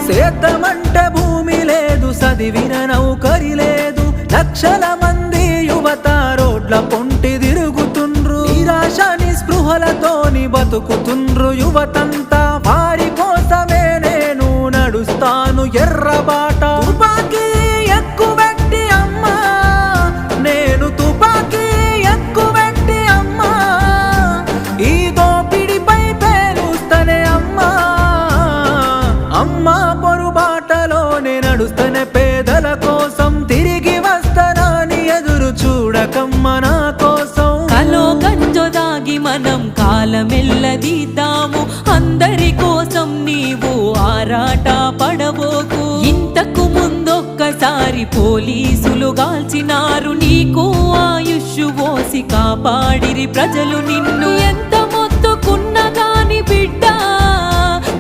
సేద్దామంటే భూమి లేదు, చదివిన నౌకరి లేదు, లక్షల మంది యువత రోడ్ల పొంటి తిరుగుతుండ్రు, నిరాశ నిస్పృహలతోని బతుకుతుండ్రు యువతంతా. వారి కోసమే నేను నడుస్తాను ఎర్రబాట. తుపాకీ ఎక్కువెట్టి అమ్మా, నేను తుపాకీ ఎక్కువెట్టి అమ్మా, ఈ దోపిడిపై పేలుస్తనే అమ్మా. అమ్మా పొరుబాటలోనే నడుస్తనే పేదల కోసం, తిరిగి వస్తానని ఎదురు చూడకమ్మ నా కోసం. కలో గంజో దాగి మనం కాలమెల్లదీద్దాము, అందరి కోసం నీవు ఆరాట పడబోకు. ఇంతకు ముందొక్కసారి పోలీసులు గాల్చినారు, నీకు ఆయుష్ పోసి కాపాడిరి ప్రజలు నిన్ను. ఎంత